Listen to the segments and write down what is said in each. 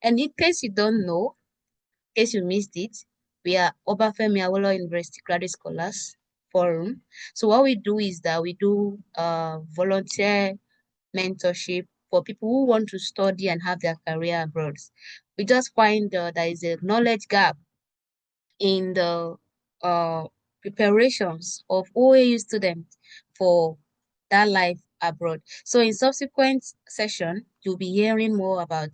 And in case you don't know, in case you missed it, we are Obafemi Awolowo University Graduate Scholars Forum. So what we do is that we do volunteer mentorship for people who want to study and have their career abroad. We just find there is a knowledge gap in the preparations of OAU students for that life abroad. So in subsequent session, you'll be hearing more about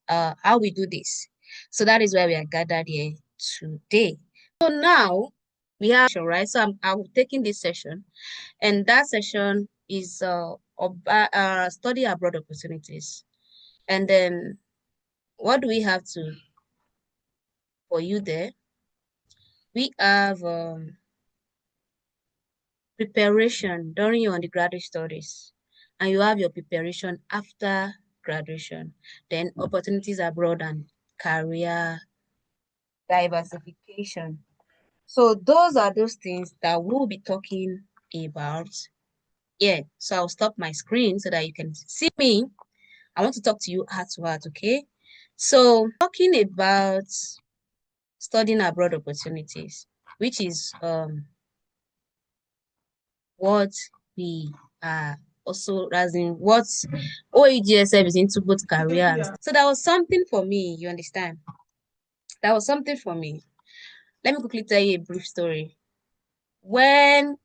how we do this. So that is why we are gathered here today. So now we have, right? So I'm taking this session, and that session is study abroad opportunities. And then what do we have to for you there? We have preparation during your undergraduate studies, and you have your preparation after graduation, then opportunities abroad and career diversification. So those are those things that we'll be talking about. Yeah, so I'll stop my screen so that you can see me. I want to talk to you heart to heart, okay? So talking about studying abroad opportunities, which is what we are also, as in what OAUGSF is into, both career and so that was something for me, you understand? That was something for me. Let me quickly tell you a brief story. When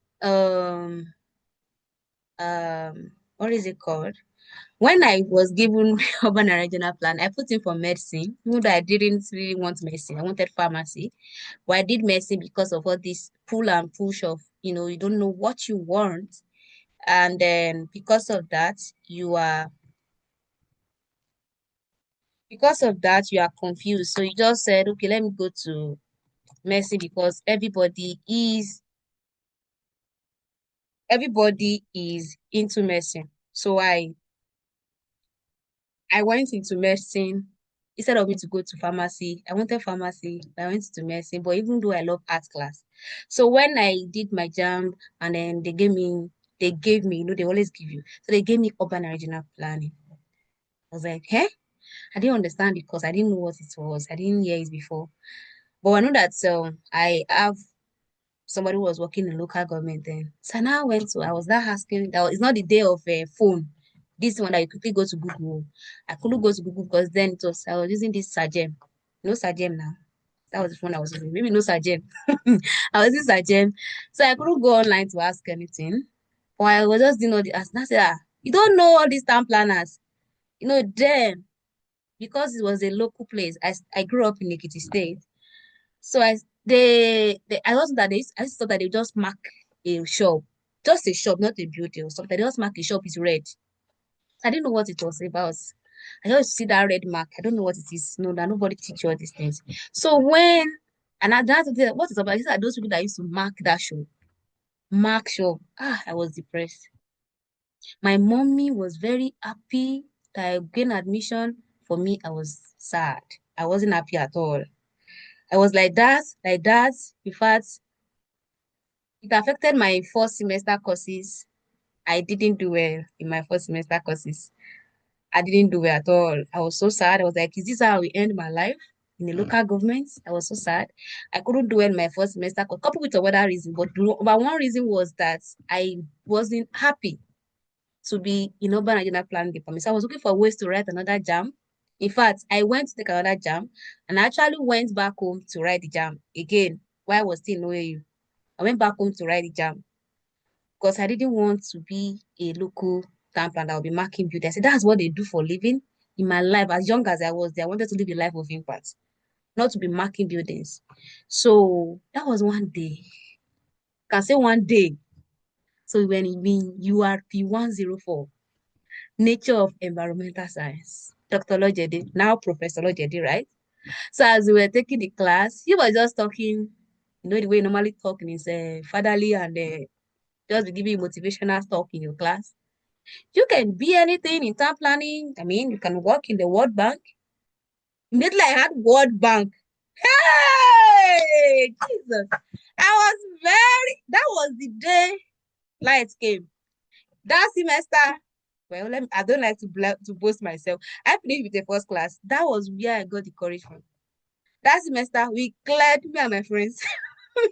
what is it called? When I was given urban and regional plan, I put in for medicine, even though I didn't really want medicine. I wanted pharmacy. But I did medicine because of all this pull and push of, you don't know what you want. And then because of that, you are confused. So you just said, okay, let me go to medicine because everybody is into medicine. So I went into medicine instead of me to go to pharmacy. I wanted pharmacy, I went to medicine, but even though I love art class. So when I did my jam and then they gave me, they always give you. So they gave me urban and regional planning. I was like, hey, I didn't understand it because I didn't know what it was. I didn't hear it before. But I know that I have somebody who was working in local government then. So now I was not asking, it's not the day of a phone. This one that you quickly go to Google. I couldn't go to Google because then I was using this Sajem. No Sajem now. That was the phone I was using. Maybe no Sajem. I was using Sajem. So I couldn't go online to ask anything. Or I was just doing all the ask. And I said, you don't know all these town planners. Then because it was a local place, I grew up in Ekiti State. So I also that I just thought that they just mark a shop, just a shop, not a building or something. They just mark a shop is red. I didn't know what it was about. I just see that red mark. I don't know what it is. No, that nobody teach you all these things. So that's what is about? These are those people that used to mark that show. Mark show. I was depressed. My mommy was very happy that I gained admission. For me, I was sad. I wasn't happy at all. I was like that, like that. In fact, it affected my first semester courses. I didn't do well in my first semester courses. I didn't do well at all. I was so sad. I was like, is this how we end my life in the local government? I was so sad. I couldn't do well in my first semester, coupled with other reason. But one reason was that I wasn't happy to be in urban regional planning department. So I was looking for ways to write another jam. In fact, I went to take another jam and I actually went back home to write the jam again while I was still in OAU. I went back home to write the jam because I didn't want to be a local town planner that will be marking beauty. I said, that's what they do for living. In my life, as young as I was there, I wanted to live a life of impact, not to be marking buildings. So that was one day. I can say one day. So when you mean URP 104, Nature of Environmental Science, Dr. Lojede, now Professor Lojede, right? So as we were taking the class, he was just talking, the way you normally talk is fatherly and just be giving you motivational talk in your class. You can be anything in town planning. I mean, you can work in the World Bank. Immediately I had World Bank. Hey, Jesus. That was the day lights came. That semester, Well, I don't like to boast myself. I finished with the first class. That was where I got the courage from. That semester, we cleared, me and my friends.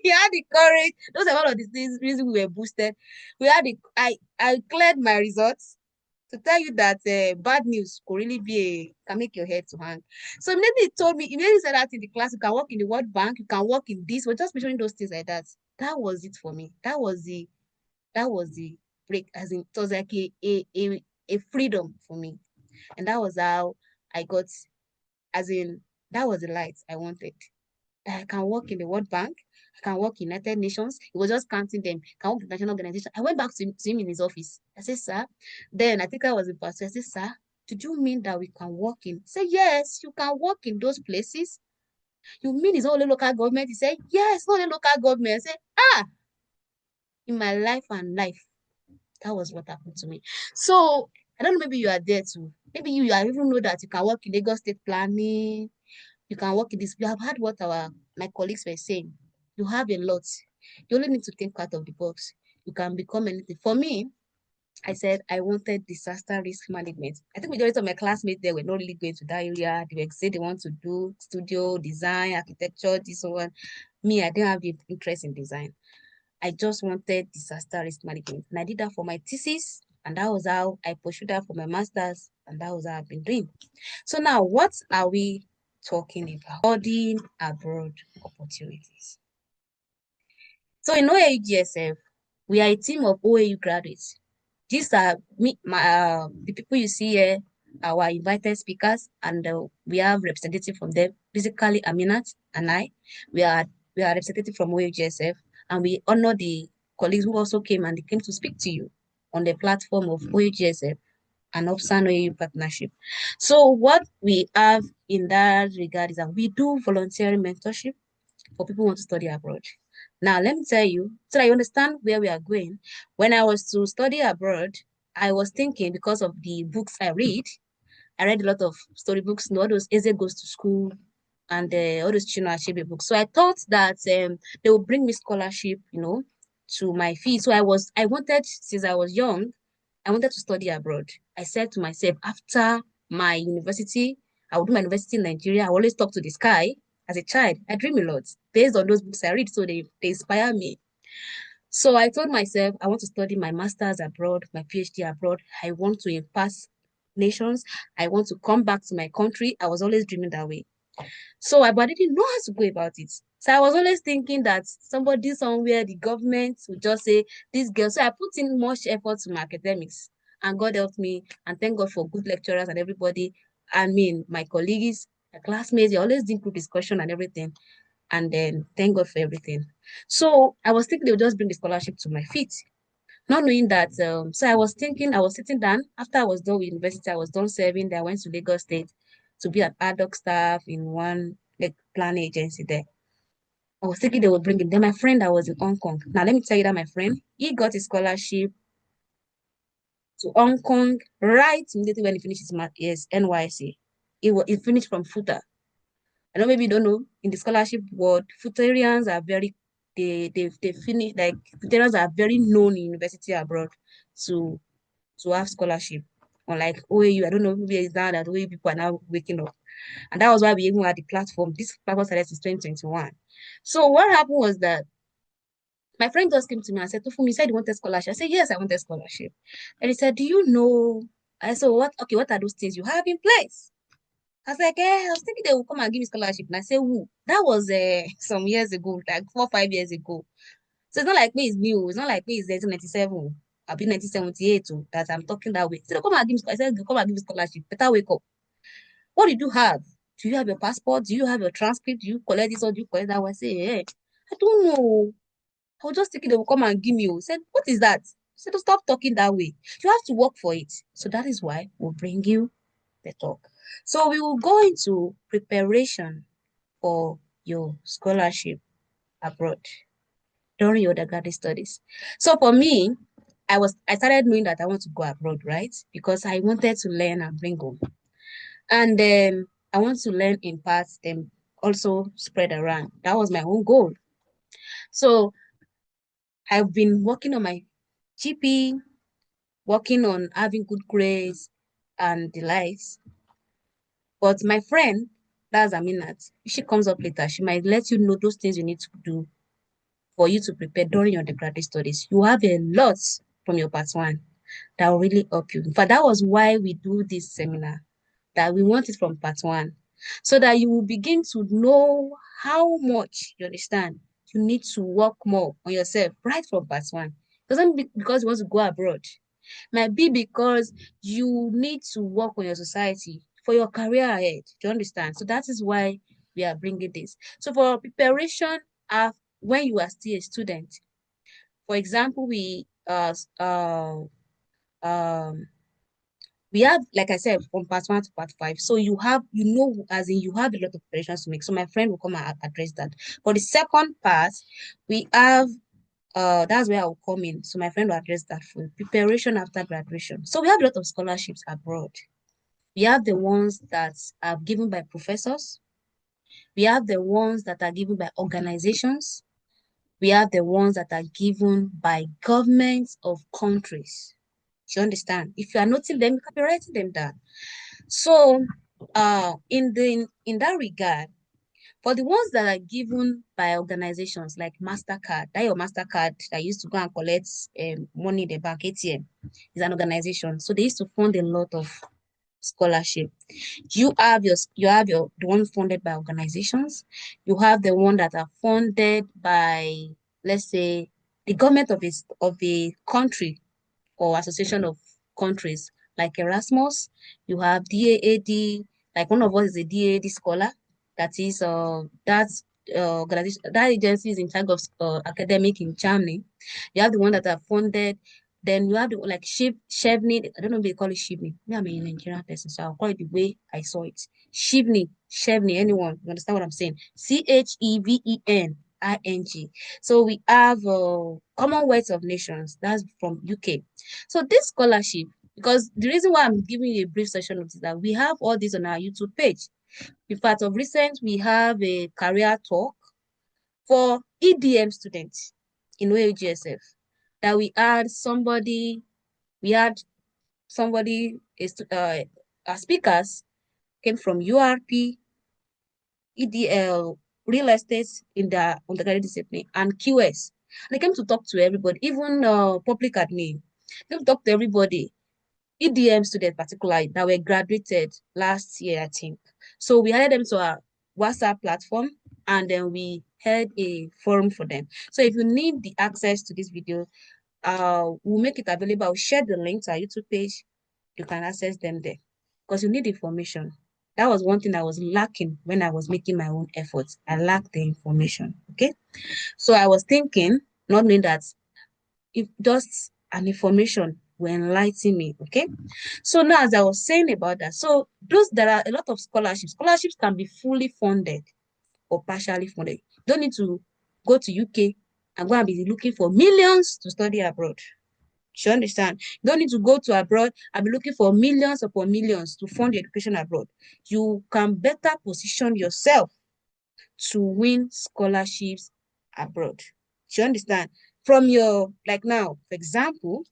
We had the courage. Those are one of the things reason we were boosted. We had I cleared my results to tell you that bad news could really can make your head to hang. So immediately he told me, immediately said that in the class, you can work in the World Bank, you can work in this. We're just mentioning those things like that. That was it for me. That was the break, as in it was like a freedom for me. And that was how I got, as in, that was the light I wanted. I can work in the World Bank. I can work in United Nations. He was just counting them. I can work in national organization. I went back to him in his office. I said, sir. Then I think I was in pastor. I said, sir, did you mean that we can work in? He said, yes, you can work in those places. You mean it's only local government? He said, yes, only local government. I said, in my life and life, that was what happened to me. So I don't know, maybe you are there too. Maybe you are even know that you can work in Lagos State planning. You can work in this. You have heard what my colleagues were saying. You have a lot. You only need to think out of the box. You can become anything. For me, I said I wanted disaster risk management. I think majority of my classmates there were not really going to that area. They were saying they want to do studio design, architecture, this one. Me, I didn't have the interest in design. I just wanted disaster risk management. And I did that for my thesis. And that was how I pursued that for my master's. And that was how I've been doing. So now, what are we talking about? Studying abroad opportunities. So in OAUGSF, we are a team of OAU graduates. These are the people you see here, our invited speakers, and we have representative from them. Basically, Aminat and I, we are representative from OAUGSF, and we honor the colleagues who also came and they came to speak to you on the platform of OAUGSF and Opsan OAU partnership. So what we have in that regard is that we do voluntary mentorship for people who want to study abroad. Now, let me tell you, so that you understand where we are going. When I was to study abroad, I was thinking because of the books I read a lot of storybooks, all those Eze Goes to School and all those Chinua Achebe books. So I thought that they would bring me scholarship, to my fee. So I wanted, since I was young, I wanted to study abroad. I said to myself, after my university, I would do my university in Nigeria. I always talk to the sky. As a child, I dream a lot based on those books I read. So they inspire me. So I told myself, I want to study my master's abroad, my PhD abroad. I want to impact nations. I want to come back to my country. I was always dreaming that way. So but I didn't know how to go about it. So I was always thinking that somebody somewhere, the government would just say, this girl. So I put in much effort to my academics and God helped me. And thank God for good lecturers and everybody. I mean, my colleagues, my classmates, they always did group discussion and everything. And then thank God for everything. So I was thinking they would just bring the scholarship to my feet. Not knowing that, so I was thinking, I was sitting down after I was done with university, I was done serving. Then I went to Lagos State to be an ad hoc staff in one like planning agency there. I was thinking they would bring it. Then my friend that was in Hong Kong. Now let me tell you that my friend, he got his scholarship to Hong Kong right immediately when he finished his NYC. He finished from FUTA. I know maybe you don't know, in the scholarship world, Futarians are very they finish like Futarians are very known in university abroad to have scholarship. Unlike OAU, I don't know, maybe it's now that OAU people are now waking up. And that was why we even had the platform. This platform started since 2021. So what happened was that my friend just came to me and said, Tofumi, you said you wanted scholarship. I said, yes, I wanted scholarship. And he said, do you know? I said, what are those things you have in place? I was like, I was thinking they would come and give me scholarship. And I said, who? That was some years ago, like 4 or 5 years ago. So it's not like me, it's new. It's not like me, it's 1997. I've been 1978 that I'm talking that way. So they come and give me, I said, come and give me scholarship. Better wake up. What did you have? Do you have your passport? Do you have your transcript? Do you collect this or do you collect that one? I say, hey, I don't know. I was just thinking they will come and give me. I said, what is that? I said, to stop talking that way. You have to work for it. So that is why we'll bring you the talk. So we will go into preparation for your scholarship abroad during your undergraduate studies. So for me, I started knowing that I want to go abroad, right? Because I wanted to learn and bring home. And then I want to learn in parts, then also spread around. That was my own goal. So I've been working on my GP, working on having good grades and the likes. But my friend, that's Aminat, if she comes up later, she might let you know those things you need to do for you to prepare during your undergraduate studies. You have a lot from your part one that will really help you. In fact, that was why we do this seminar, that we want it from part one, so that you will begin to know how much, you understand, you need to work more on yourself right from part one. It doesn't be because you want to go abroad. Might be because you need to work on your society for your career ahead. Do you understand? So that is why we are bringing this. So for preparation, when you are still a student, for example, um we have, like I said, from part one to part five. So you have, as in you have a lot of preparations to make. So my friend will come and address that. For the second part, we have that's where I will come in. So my friend will address that for preparation after graduation. So we have a lot of scholarships abroad. We have the ones that are given by professors. We have the ones that are given by organizations. We have the ones that are given by governments of countries. Do you understand? If you are noting them, you can be writing them down. So, in that regard, for the ones that are given by organizations like MasterCard, that your MasterCard that used to go and collect money in the bank ATM is an organization. So they used to fund a lot of scholarship. You have your the one funded by organizations. You have the one that are funded by, let's say, the government of a country or association of countries like Erasmus. You have DAAD, like one of us is a DAAD scholar. That is organization, that agency is in charge of academic in Germany. You have the one that are funded. Then you have the like Chevney. I don't know if they call it Chevney. Me, I'm a Nigerian person, so I'll call it the way I saw it. Chevney. Anyone? You understand what I'm saying? CHEVENING. So we have Commonwealth of Nations. That's from UK. So this scholarship, because the reason why I'm giving you a brief session of this is that we have all this on our YouTube page. In fact, of recent, we have a career talk for EDM students in OAUGSF that we had somebody, our speakers came from URP, EDL, real estate in the undergraduate discipline, and QS. And they came to talk to everybody, even public admin. They came to talk to everybody, EDM students particularly, that were graduated last year, I think. So we added them to our WhatsApp platform, and then we held a forum for them. So if you need the access to this video, we'll make it available. I'll share the link to our YouTube page. You can access them there because you need information. That was one thing I was lacking when I was making my own efforts. I lacked the information. Okay. So I was thinking, not knowing that if just an information will enlighten me. Okay. So now, as I was saying about that, so there are a lot of scholarships. Scholarships can be fully funded or partially funded. You don't need to go to UK and go and be looking for millions to study abroad. You understand? You don't need to go to abroad and be looking for millions upon millions to fund your education abroad. You can better position yourself to win scholarships abroad. Do you understand? From your, like now, for example,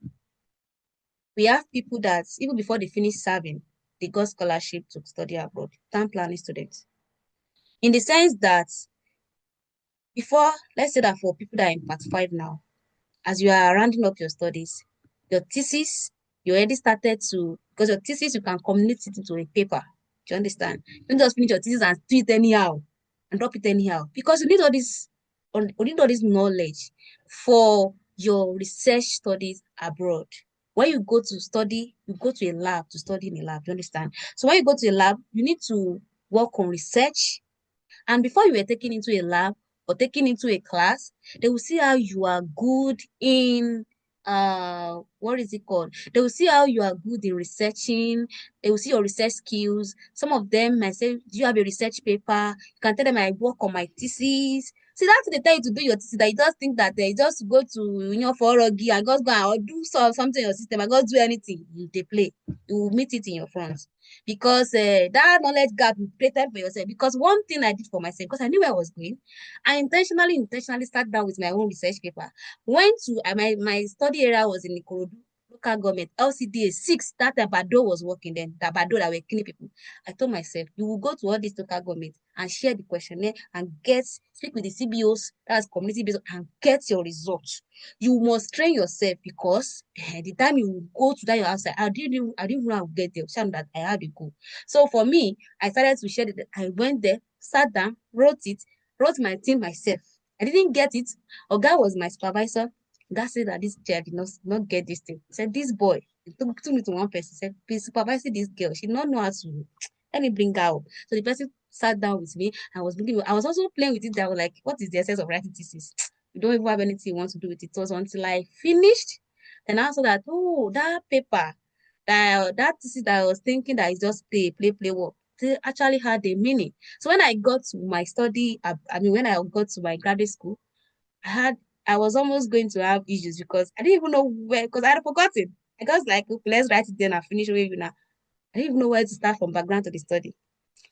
we have people that even before they finish serving, they got scholarship to study abroad, time planning students. In the sense that before, let's say that for people that are in part five now, as you are rounding up your studies, your thesis, you already started to, because your thesis, you can communicate it into a paper. Do you understand? You don't just finish your thesis and do it anyhow and drop it anyhow, because you need all this knowledge for your research studies abroad. When you go to study, you go to a lab to study in a lab. Do you understand? So when you go to a lab, you need to work on research, and before you were taken into a lab or taken into a class, they will see how you are good in what is it called? They will see how you are good in researching. They will see your research skills. Some of them might say, do you have a research paper? You can tell them I work on my thesis. See, that's what they tell you to do your thesis, that you just think that they just go to for Rogi and just go and do something in your system and go do anything. They play. You will meet it in your front, because that knowledge gap you created for yourself. Because one thing I did for myself, because I knew where I was going, I intentionally sat down with my own research paper. Went to my study area was in Ikorodu, local government, LCDA 6, that Bado was working then, that Bado that were killing people. I told myself, you will go to all these local government and share the questionnaire and speak with the CBOs, that's community based, and get your results. You must train yourself because the time you go to that your outside, I didn't even know how to get there. So that I had to go. So for me, I started to share it. I went there, sat down, wrote my thing myself. I didn't get it. Oga was my supervisor. Oga said that this child did not get this thing. He said, this boy, he took me to one person, said, please supervise this girl. She did not know how to, let me bring her up. So the person sat down with me. I was also playing with it. I was like, what is the essence of writing thesis? You don't even have anything you want to do with it. It was until I finished. Then I saw that, oh, that paper, that thesis that I was thinking that is just play work, they actually had a meaning. So when I got to my when I got to my graduate school, I was almost going to have issues because I didn't even know where, because I had forgotten. I was like, okay, let's write it then and finish with you now. I didn't even know where to start from background to the study.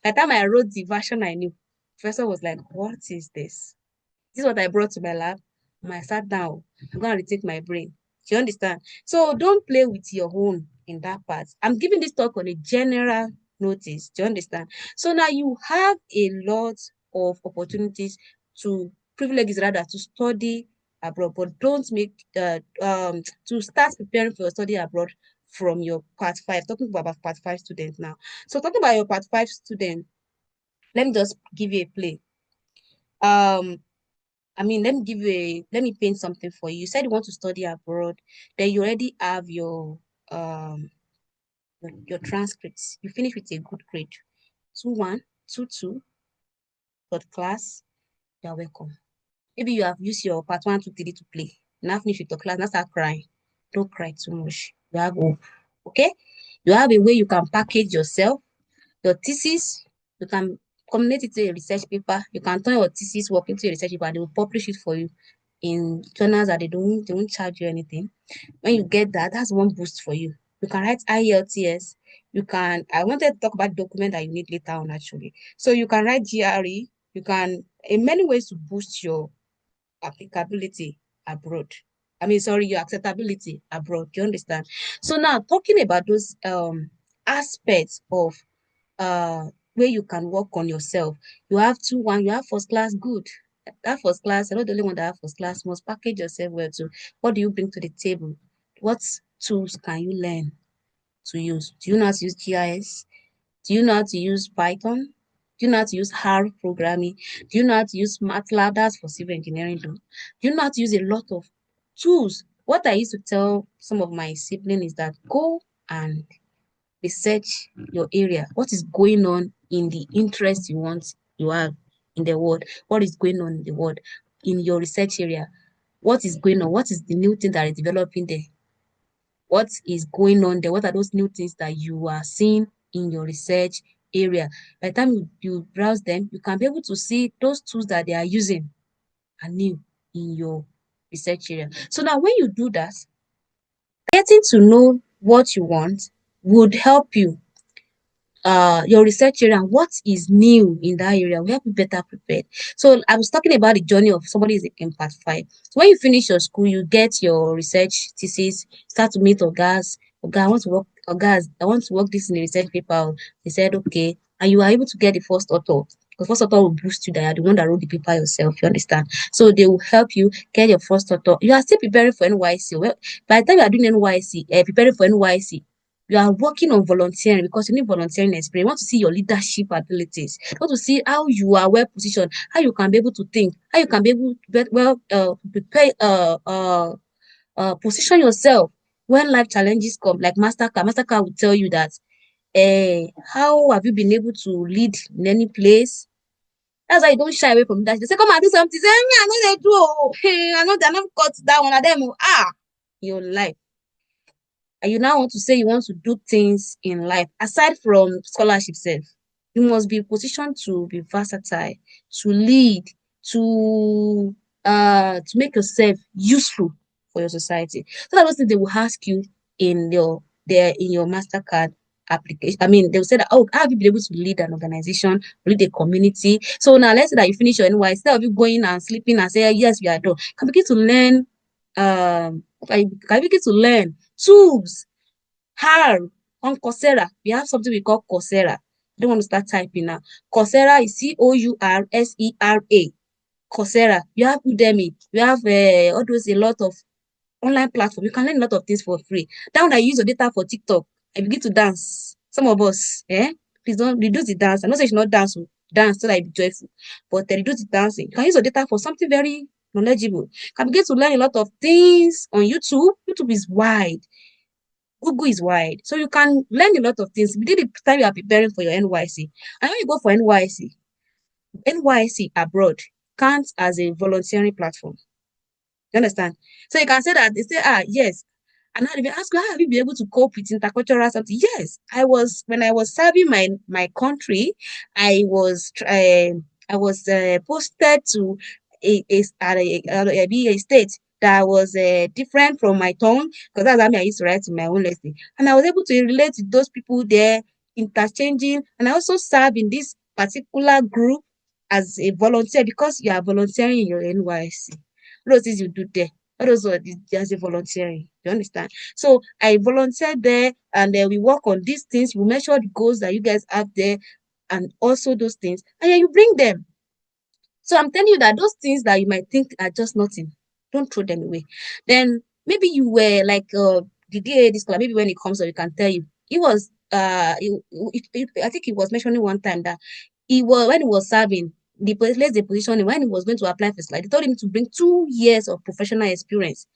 By the time I wrote the version I knew, professor was like, what is this? This is what I brought to my lab. I sat down. I'm going to retake my brain. Do you understand? So don't play with your own in that part. I'm giving this talk on a general notice. Do you understand? So now you have a lot of opportunities privileges rather, to study abroad, but don't make to start preparing for your study abroad from your part 5. Talking about part 5 students now. So talking about your part 5 student, let me just give you a play. Let me paint something for you. You said you want to study abroad, then you already have um your transcripts. You finish with a good grade. 2-1, 2-2, third class, you're welcome. Maybe you have used your part 1, 2, 3 to play. Now finish with your class, now start crying. Don't cry too much. You have hope. Okay? You have a way you can package yourself, your thesis, you can combine it to a research paper. You can turn your thesis work into a research paper. They will publish it for you in journals that they won't charge you anything. When you get that, that's one boost for you. You can write IELTS. I wanted to talk about document that you need later on actually. So you can write GRE. You can, in many ways, to boost your applicability abroad. Your acceptability abroad. Do you understand? So now talking about those aspects of where you can work on yourself. You have 2-1, you have first class, good. That first class, you're not the only one that have first class, must package yourself well too. What do you bring to the table? What tools can you learn to use? Do you know how to use GIS? Do you know how to use Python? Do you know how to use R programming? Do you know how to use MATLAB? That's for civil engineering though. Do you know how to use a lot of tools? What I used to tell some of my siblings is that go and research your area. What is going on in the interest you have in the world? What is going on in the world in your research area? What is going on? What is the new thing that is developing there? What is going on there? What are those new things that you are seeing in your research area? By the time you browse them, you can be able to see those tools that they are using are new in your research area. So now when you do that, getting to know what you want would help you your research area and what is new in that area will help you better prepared. So I was talking about the journey of somebody is in part 5. So when you finish your school, you get your research thesis, start to meet ogas. Oga, I want to work this in a research paper. They said okay, and you are able to get the first author. The first author will boost you that you're the one that wrote the paper yourself, you understand? So they will help you get your first author. You are still preparing for NYC. Well, by the time you are doing NYC, preparing for NYC, you are working on volunteering because you need volunteering experience. You want to see your leadership abilities. You want to see how you are well positioned, how you can be able to think, how you can be able to prepare, position yourself when life challenges come. Like Mastercard will tell you that, how have you been able to lead in any place? That's why you don't shy away from that. They say, come and do something. Say, I know they do. I know they're not cut that one of them. Your life. And you now want to say you want to do things in life aside from scholarship self, you must be positioned to be versatile, to lead, to make yourself useful for your society. So that those things they will ask you in your MasterCard application. They will say that, oh, how have you been able to lead an organization, lead a community? So now let's say that you finish your NY, instead of you going and sleeping and say, yes, we are done, can begin to learn, can begin to learn tools. How on Coursera, we have something we call Coursera. I don't want to start typing now. Coursera is Coursera. Coursera. You have Udemy. You have all those a lot of online platform. You can learn a lot of things for free. That one I use your data for TikTok. I begin to dance. Some of us, please don't reduce the dance. I'm not saying you should not dance, dance so that I be joyful, but reduce the dancing. You can use your data for something very knowledgeable. You can begin to learn a lot of things on YouTube. YouTube is wide. Google is wide. So you can learn a lot of things within the time you are preparing for your NYC. And when you go for NYC abroad counts as a volunteering platform. You understand? So you can say that they say, yes. And now if you ask, how have you been able to cope with intercultural something? Yes, when I was serving my country, I was posted to a state that was different from my tongue, because that's how I used to write in my own lesson. And I was able to relate to those people there, interchanging. And I also serve in this particular group as a volunteer, because you are volunteering in your NYC. Those things you do there. All those are just a volunteering. You understand? So I volunteered there, and we work on these things. We measure the goals that you guys have there, and also those things. And then you bring them. So I'm telling you that those things that you might think are just nothing, don't throw them away. Then maybe you were like the DA this class, maybe when it comes up, you can tell you. It was I think he was mentioning one time that he was when he was serving the position when he was going to apply for slide, they told him to bring 2 years of professional experience.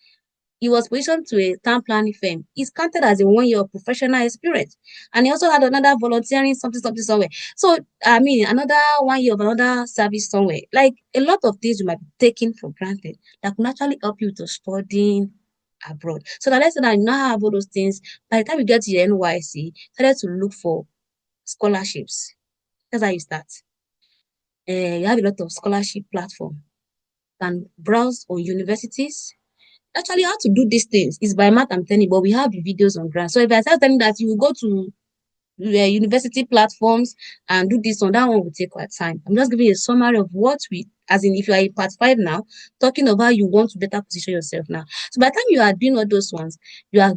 He was positioned to a town planning firm. He's counted as a 1 year of professional experience. And he also had another volunteering something somewhere. So, I mean, another 1 year of another service somewhere. Like a lot of things you might be taking for granted that can actually help you to studying abroad. So that let's say that you now have all those things. By the time you get to your NYC, started to look for scholarships. That's how you start. You have a lot of scholarship platform. You can browse on universities. Actually, how to do these things is by math, I'm telling you, but we have the videos on ground. So if I start telling that you will go to university platforms and do this on that one will take quite time. I'm just giving you a summary of what we, as in if you are in part 5 now, talking about how you want to better position yourself now. So by the time you are doing all those ones, you are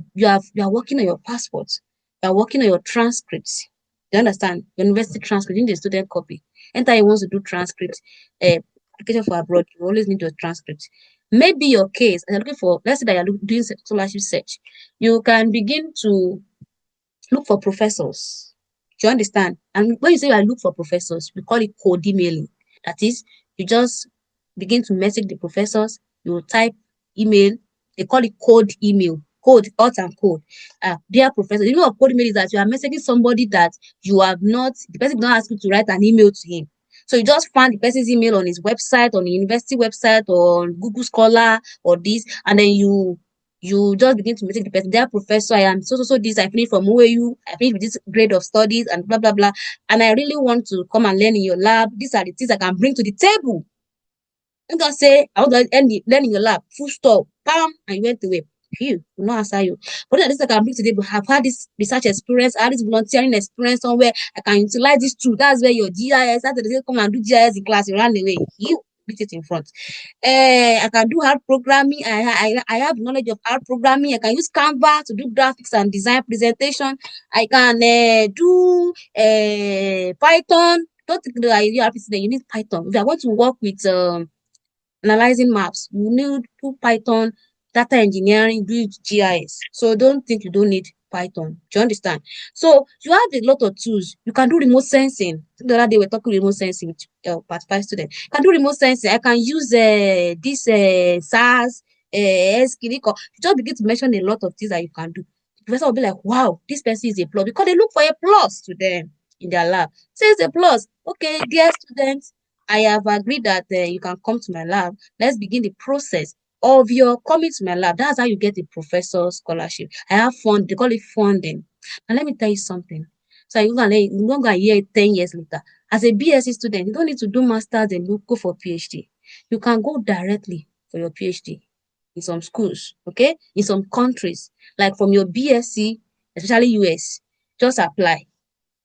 working on your passport, you are working on your transcripts. You understand? Your university transcript, you need a student copy. Anytime you want to do transcript, application for abroad, you always need your transcript. Maybe your case, and you're looking for, let's say that you're doing scholarship search, you can begin to look for professors. Do you understand? And when you say I look for professors, we call it cold emailing. That is, you just begin to message the professors, you type email, they call it cold email, code, hot and cold. Dear professor, the meaning of cold email is that you are messaging somebody that you have not, the person did not ask you to write an email to him. So you just found the person's email on his website, on the university website, or on Google Scholar, or this, and then you just begin to message the person, dear professor, I am so this, I finished from OAU, I finished with this grade of studies and blah blah blah, and I really want to come and learn in your lab. These are the things I can bring to the table. You can say, I want to learn in your lab, full stop, bam, and you went away. You will not answer you. But at least I can bring to the table, have had this research experience, I had this volunteering experience somewhere, I can utilize this too. That's where your GIS, after they say come and do GIS in class, you run away. You beat it in front. I can do hard programming. I have knowledge of hard programming. I can use Canva to do graphics and design presentation. I can do Python. Don't think that you need Python. If you are going to work with analyzing maps, you need to Python, data engineering, do GIS. So don't think you don't need Python. Do you understand? So you have a lot of tools. You can do remote sensing. The other day we were talking remote sensing with part 5 students. You can do remote sensing. I can use this SARS, Skillico. You just begin to mention a lot of things that you can do. The professor will be like, wow, this person is a plus, because they look for a plus to them in their lab. So it's a plus. Okay, dear students, I have agreed that you can come to my lab. Let's begin the process of your coming to my lab. That's how you get a professor scholarship. I have fund, they call it funding. And let me tell you something. So you're gonna hear it 10 years later. As a BSc student, you don't need to do masters and go for PhD. You can go directly for your PhD in some schools, okay? In some countries, like from your BSc, especially US, just apply,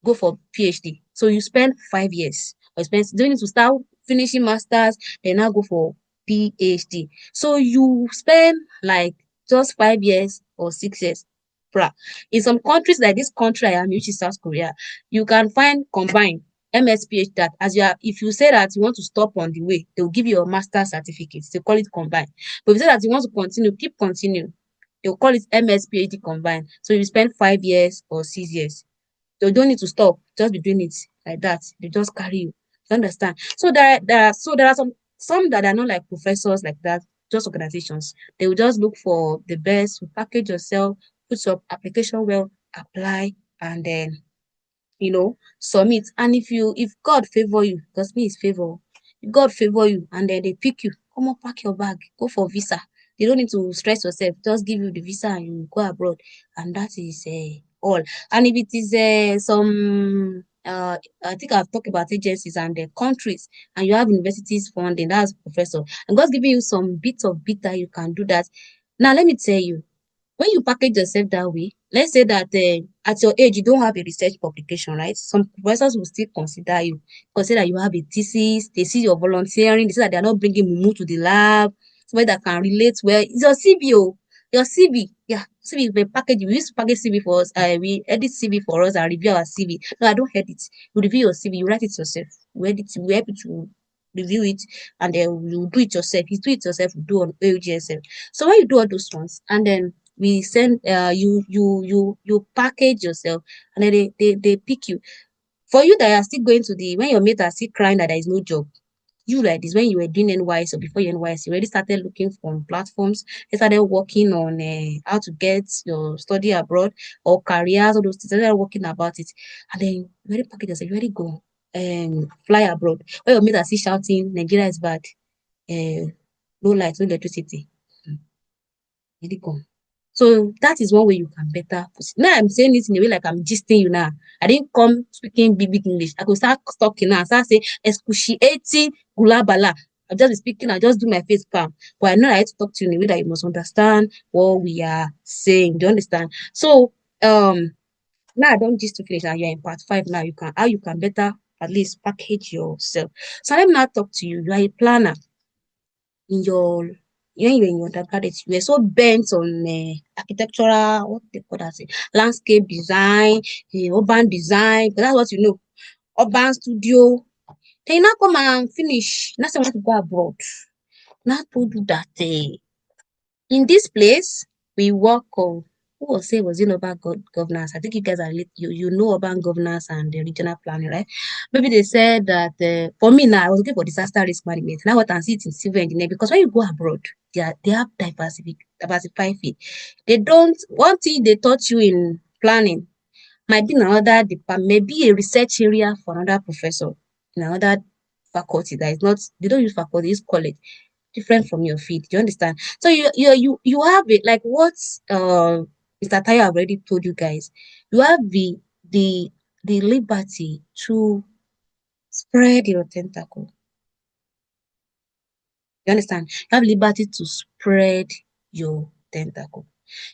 go for PhD. So you spend 5 years. Or spend, don't need to start finishing masters, then now go for PhD. So you spend like just 5 years or 6 years In some countries like this country I am, which is South Korea, you can find combined MSPH that as you are, if you say that you want to stop on the way, they will give you a master certificate. They call it combined. But if you say that you want to continue, keep continue, they will call it MS combined. So you spend 5 years or 6 years. So you don't need to stop. Just be doing it like that. They just carry you. You understand? So there are some that are not like professors like that, just organizations. They will just look for the best, you package yourself, put your application well, apply, and then submit. And if God favor you, because me is favor, if God favor you and then they pick you, come on, pack your bag, go for visa. You don't need to stress yourself. Just give you the visa and you go abroad, and that is all. And if it is some I think I've talked about agencies and the countries, and you have universities funding, that's professor, and God's giving you some bits of bit that you can do that. Now let me tell you, when you package yourself that way, let's say that at your age you don't have a research publication, right? Some professors will still consider you have a thesis. They see your volunteering. They see that they are not bringing mumu to the lab. Somebody that can relate well. It's your CV, your CV. Yeah, CV. We package. We used to package CV for us. We edit CV for us and review our CV. No, I don't edit. You review your CV. You write it yourself. We edit. We help you to review it, and then you do it yourself. You do it yourself. You do on OAUGSF. So when you do all those ones, and then we send you package yourself, and then they pick you. For you that are still going to the when your mates are still crying that there is no job, you like this when you were doing NYS or before your NYS, you already started looking for platforms. You started working on how to get your study abroad or careers, or those things. You started working about it, and then you already package yourself. You already go fly abroad. When your mates are still shouting, Nigeria is bad, no light, no electricity. Really gone. So that is one way you can better put it. Now I'm saying this in a way like I'm gisting you now. I didn't come speaking big English. I could start talking now. Start saying excruciating gulabala. I'll just be speaking. I'll just do my face calm. But I know I have to talk to you in a way that you must understand what we are saying. Do you understand? So now I don't just to finish and you're in part 5 now. You can better at least package yourself. So let me now talk to you. You are a planner in your when you were in your undergraduate, you were so bent on architectural, what they call that, landscape design, urban design, because that's what you know, urban studio. Then you now come and finish. Now say you want to go abroad. Now told you that in this place we work on who was say was in urban governance. I think you guys are you know urban governance and the regional planning, right? Maybe they said that for me now I was looking for disaster risk management. Now what I'm seeing in civil engineering because when you go abroad, they have diversified field. They don't one thing they taught you in planning might be in another department, maybe a research area for another professor in another faculty that is not they don't use faculty, use college different from your field. Do you understand? So you have it like what Mr. Tayo already told you guys. You have the the liberty to spread your tentacle. You understand? You have liberty to spread your tentacle.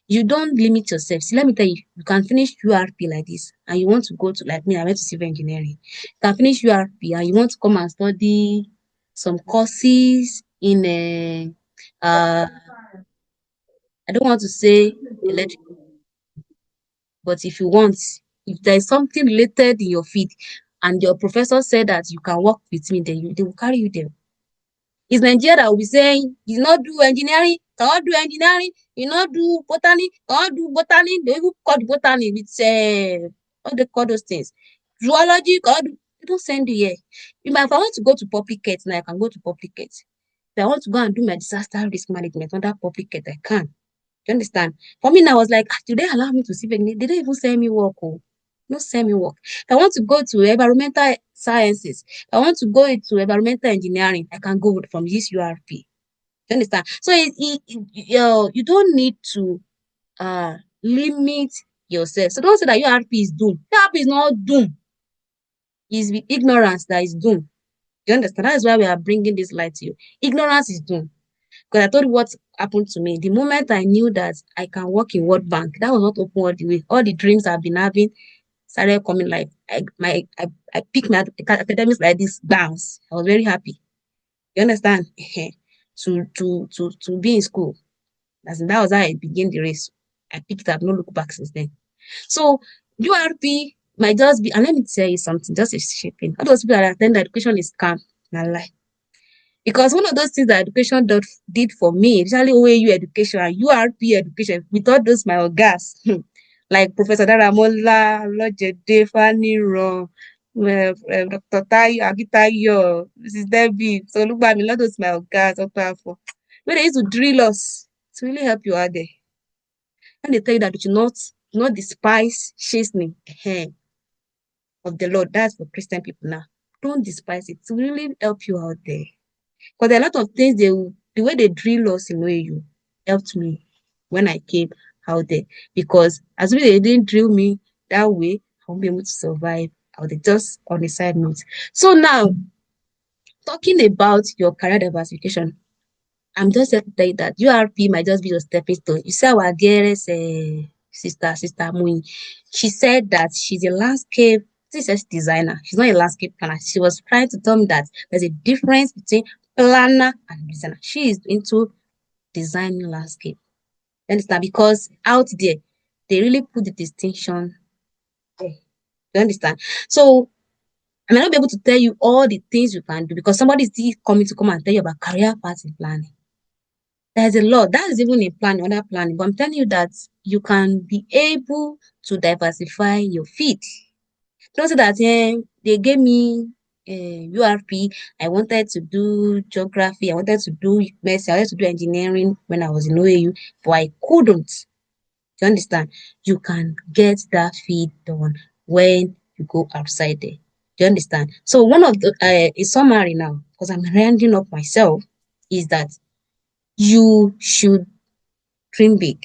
You don't limit yourself. See, let me tell you, you can finish URP like this, and you want to go to like me. I went to civil engineering. You can finish URP, and you want to come and study some courses in a I don't want to say electric, but if you want, if there is something related in your field and your professor said that you can work with me, then they will carry you there. It's Nigeria that will be saying, you not do engineering, cannot do engineering, you not do botany, cannot do botany. They even call the botany with what they call those things. Zoology, cannot do, they don't send you here. If I want to go to public health now, I can go to public health. If I want to go and do my disaster risk management under public health, I can. You understand? For me now, I was like, do they allow me to see? They didn't even send me work. Oh. No send me work. If I want to go to environmental sciences, if I want to go into environmental engineering, I can go from this URP. You understand? So you don't need to limit yourself. So don't say that URP is doomed. URP is not doomed. It's with ignorance that is doomed. You understand? That is why we are bringing this light to you. Ignorance is doomed. Because I told you what happened to me. The moment I knew that I can work in World Bank, that was not open all the way. All the dreams I've been having started coming like I picked my academics like this bounce. I was very happy. You understand? To be in school. That was how I began the race. I picked it up, no look back since then. So URP might just be, and let me tell you something, just a shaping. All those people that attend education is scam, not lie. Because one of those things that education did for me, especially OAU education and URP education, with all those my gas, like Professor Daramola, Lojede, Fanny Ron, Dr. Tayo, Agitayo, Mrs. Debbie. So look at me, lot those my gas, Dr. When they used to drill us to really help you out there. And they tell you that you should not despise chastening of the Lord. That's for Christian people now. Don't despise it. To really help you out there. Because there are a lot of things the way they drill us in OAU helped me when I came out there. Because as if they didn't drill me that way, I won't be able to survive. I would just on a side note. So now, talking about your career diversification, I'm just here to tell you that URP might just be your stepping stone. You see our dearest sister Mui. She said that she's a landscape designer. She's not a landscape planner. She was trying to tell me that there's a difference between planner and designer. She is into designing landscape. You understand? Because out there, they really put the distinction there. You understand? So I may not be able to tell you all the things you can do because somebody is still coming to come and tell you about career path in planning. There's a lot. That is even in planning, other planning. But I'm telling you that you can be able to diversify your feed. Don't say that they gave me URP. I wanted to do geography. I wanted to do medicine. I wanted to do engineering when I was in OAU, but I couldn't. Do you understand? You can get that feed done when you go outside there. Do you understand? So one of the a summary now, because I'm rounding up myself, is that you should dream big.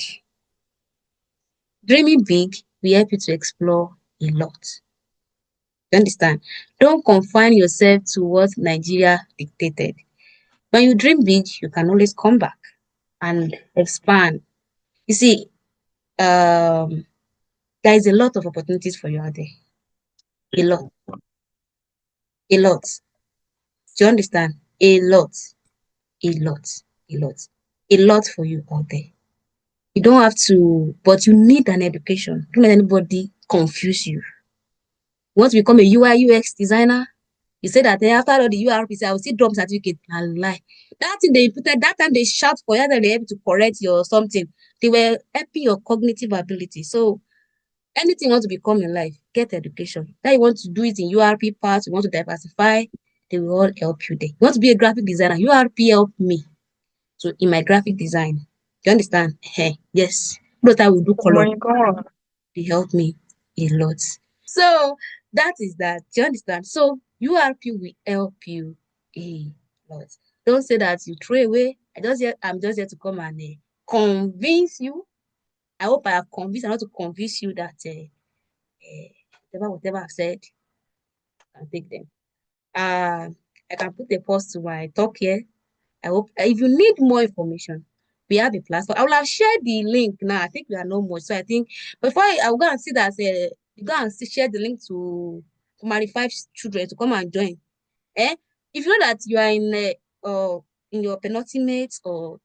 Dreaming big will help you to explore a lot. You understand? Don't confine yourself to what Nigeria dictated. When you dream big, you can always come back and expand. You see, there is a lot of opportunities for you out there. A lot. A lot. Do you understand? A lot. A lot. A lot. A lot for you out there. You don't have to, but you need an education. Don't let anybody confuse you. You want to become a UI UX designer? You say that after all the URP, I will still drop certificate and lie. That thing they put that time they shout for you, that they able to correct your something. They were helping your cognitive ability. So anything you want to become in life, get education. That you want to do it in URP part, you want to diversify, they will all help you there. You want to be a graphic designer, URP help me. So in my graphic design, do you understand? Hey, yes. But I will do color. They help me a lot. So that is that. Do you understand? So URP will help you a lot. Don't say that you throw away. I'm just here to come and convince you. I hope I have convinced. I want to convince you that whatever I've said, I can take them. I can put a post to my talk here. I hope if you need more information, we have a platform. I will have shared the link now. I think we are no more. So I think before I will go and see that you go and share the link to my 5 children to come and join. If you know that you are in your penultimate or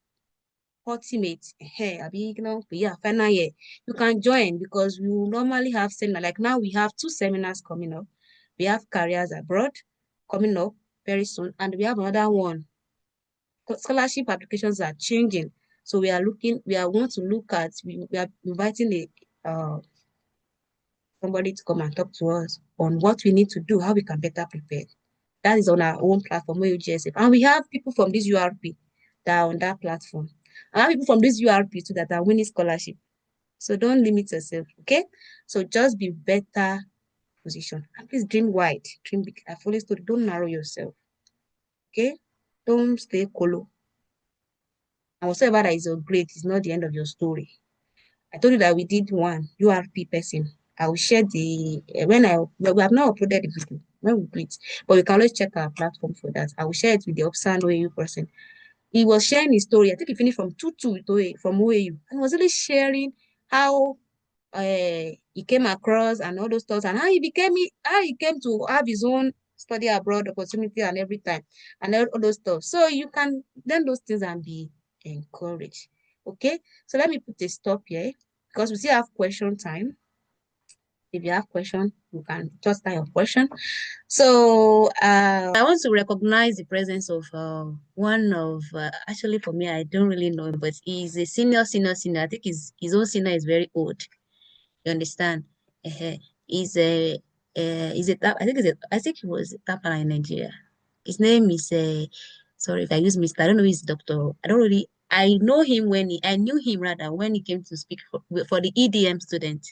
ultimate, final year, you can join because we normally have seminar. Like now we have 2 seminars coming up. We have careers abroad coming up very soon, and we have another one. Scholarship applications are changing. So we want to look at, we are inviting somebody to come and talk to us on what we need to do, how we can better prepare. That is on our own platform, OAUGSF. And we have people from this URP that are on that platform. And have people from this URP too that are winning scholarship. So don't limit yourself, okay? So just be better position. And please dream wide, dream big. I've always told you, don't narrow yourself, okay? Don't stay colo. And whatever that is your grade is not the end of your story. I told you that we did one URP person. I will share the we have not uploaded the video when we do it, but we can always check our platform for that. I will share it with the Opsan OAU person. He was sharing his story. I think he finished from 2-2 from OAU and was really sharing how he came across and all those thoughts and how he came to have his own study abroad opportunity and every time and all those stuff. So you can learn those things and be encouraged. Okay, so let me put a stop here. because we still have question time. If you have question, you can just start your question. So I want to recognize the presence of one of actually for me I don't really know him, but he's a senior. I think his own senior is very old. You understand? He's a I think he was a tapper in Nigeria. His name is sorry if I use Mr. I don't know his doctor. I don't really I know him I knew him rather when he came to speak for the EDM student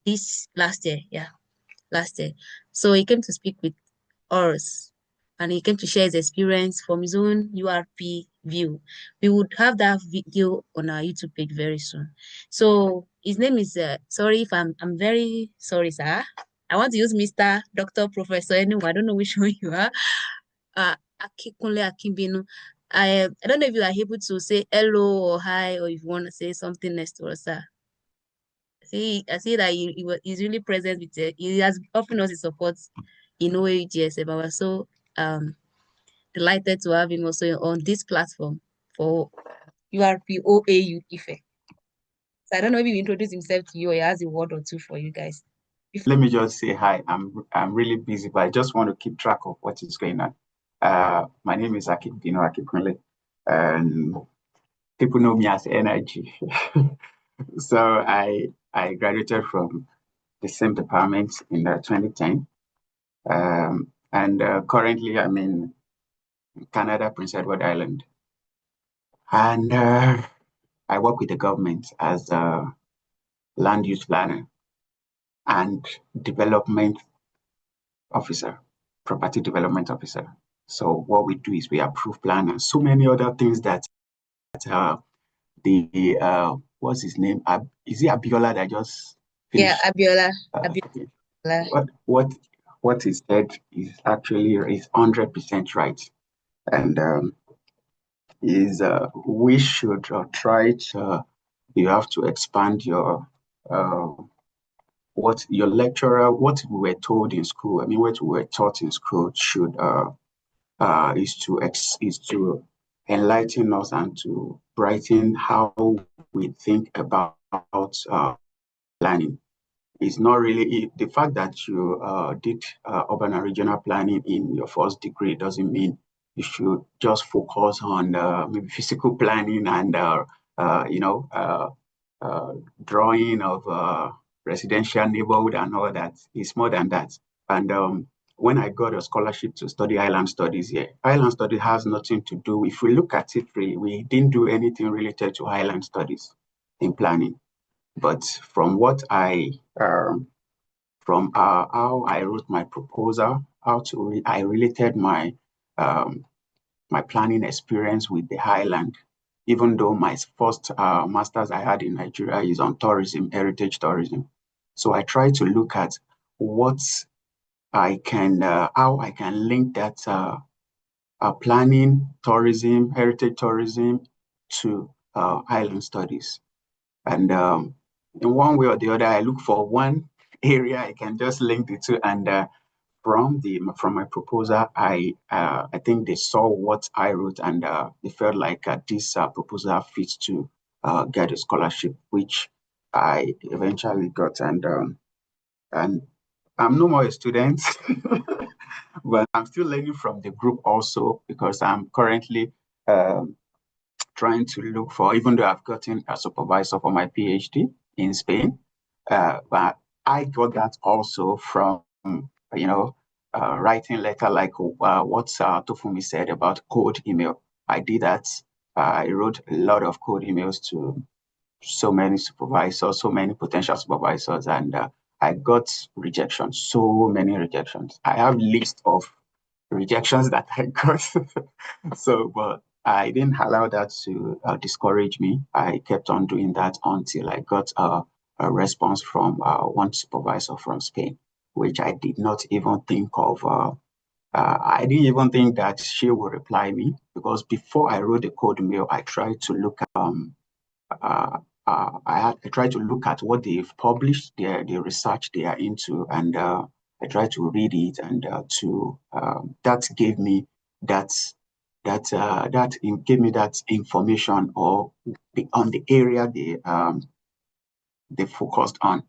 this last year. Yeah, last year. So he came to speak with us and he came to share his experience from his own URP view. We would have that video on our YouTube page very soon. So his name is sorry if I'm very sorry, sir. I want to use Mr. Doctor Professor anyway. I don't know which one you are. Akikunle Akimbinu. I don't know if you are able to say hello or hi or if you want to say something next to us, sir. I see that he's really present with it. He has offered us his support in OAUGSF. I was so delighted to have him also on this platform for URP OAU IFE. So I don't know if he introduced himself to you or he has a word or two for you guys. Let me just say hi. I'm really busy, but I just want to keep track of what is going on. My name is Akibino Akikunle, and people know me as Energy. So I graduated from the same department in 2010, and currently I'm in Canada, Prince Edward Island, and I work with the government as a land use planner and development officer, property development officer. So what we do is we approve plan and so many other things that uh, the what's his name? Is it Abiola that just Yeah, finished? Abiola. Okay. Abiola. What he said is actually is 100% right, and is we should try to you have to expand your uh, what your lecturer what we were told in school. I mean, what we were taught in school should is to enlighten us and to brighten how we think about planning. It's not really the fact that you did urban and regional planning in your first degree doesn't mean you should just focus on maybe physical planning and uh, you know uh, uh, drawing of residential neighborhood and all that. It's more than that. And when I got a scholarship to study island studies here, island studies has nothing to do. If we look at it, really, we didn't do anything related to island studies in planning. But from what from how I wrote my proposal, I related my planning experience with the highland, even though my first master's I had in Nigeria is on tourism, heritage tourism. So I try to look at what how I can link that planning, tourism, heritage tourism to island studies. And in one way or the other, I look for one area I can just link the two. And from my proposal, I think they saw what I wrote and they felt like this proposal fits to get a scholarship, which I eventually got. And I'm no more a student, but I'm still learning from the group also because I'm currently um, trying to look for, even though I've gotten a supervisor for my PhD in Spain, but I got that also from, writing letter like what Tofumi said about code email. I did that. I wrote a lot of code emails to so many supervisors, so many potential supervisors, and I got rejections, so many rejections. I have list of rejections that I got. So, but I didn't allow that to discourage me. I kept on doing that until I got a response from one supervisor from Spain, which I did not even think of. I didn't even think that she would reply me because before I wrote the code mail, I tried to look at uh, I tried to look at what they've published, the research they are into, and I tried to read it, and to that gave me that gave me that information or on the area they focused on.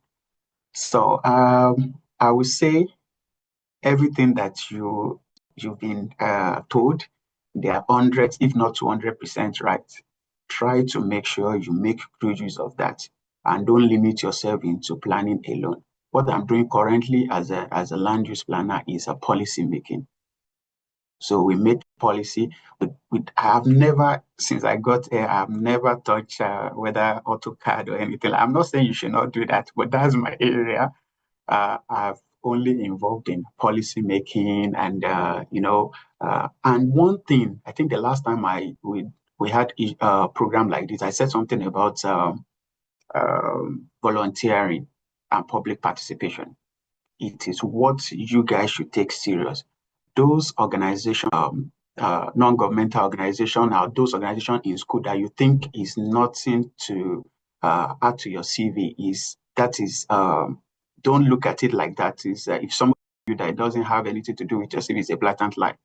So I would say everything that you've been told, they are hundreds, if not 200% right. Try to make sure you make good use of that and don't limit yourself into planning alone. What I'm doing currently as a land use planner is a policy making. So we make policy. I have never, since I got here, I've never touched whether AutoCAD or anything. I'm not saying you should not do that, but that's my area. I've only involved in policy making and one thing, I think the last time we had a program like this, I said something about volunteering and public participation. It is what you guys should take serious. Those organizations, non-governmental organization, or those organizations in school that you think is nothing to add to your CV don't look at it like that. Is if someone you that doesn't have anything to do with your CV is a blatant lie.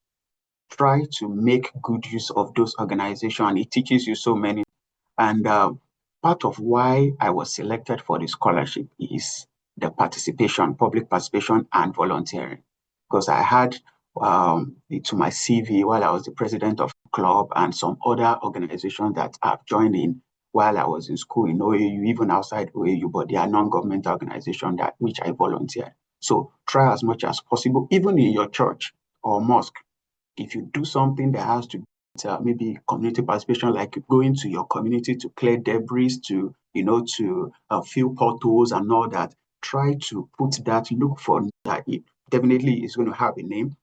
Try to make good use of those organizations. It teaches you so many. And part of why I was selected for the scholarship is the participation, public participation, and volunteering. Because I had to my CV while I was the president of the club and some other organizations that I've joined in while I was in school in OAU, even outside OAU, but they are non-governmental organizations that which I volunteered. So try as much as possible, even in your church or mosque, if you do something that has to maybe community participation, like going to your community to clear debris, to fill potholes and all that, try to put that, look for that. It definitely is going to have a name.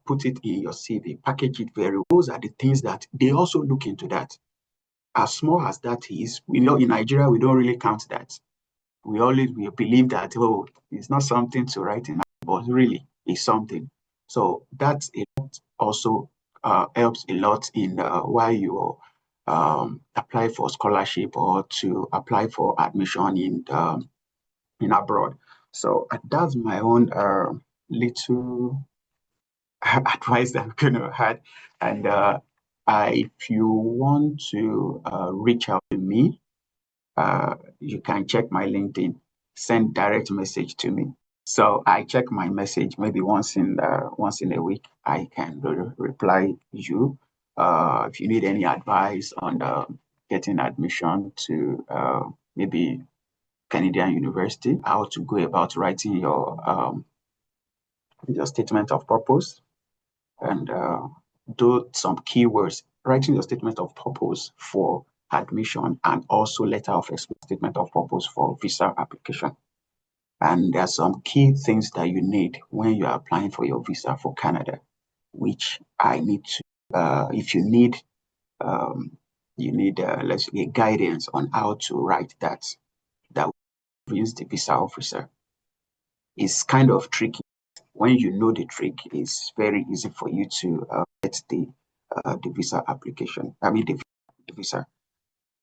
Put it in your CV, package it very well. Those are the things that they also look into that. As small as that is, in Nigeria, we don't really count that. We believe that, oh, it's not something to write in, but really it's something. So that's also helps a lot in why you apply for scholarship or to apply for admission in abroad. So that's my own little advice that I'm going to add. And if you want to reach out to me, you can check my LinkedIn, send direct message to me. So I check my message maybe once in a week. I can reply you. If you need any advice on getting admission to maybe Canadian University, how to go about writing your statement of purpose and do some keywords, writing your statement of purpose for admission and also letter of statement of purpose for visa application. And there are some key things that you need when you're applying for your visa for Canada, which I need to, if you need, let's say, guidance on how to write that will use the visa officer. It's kind of tricky. When you know the trick, it's very easy for you to get the visa application. I mean, the visa.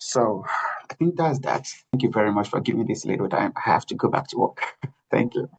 So I think that's that. Thank you very much for giving me this little time. I have to go back to work. Thank you.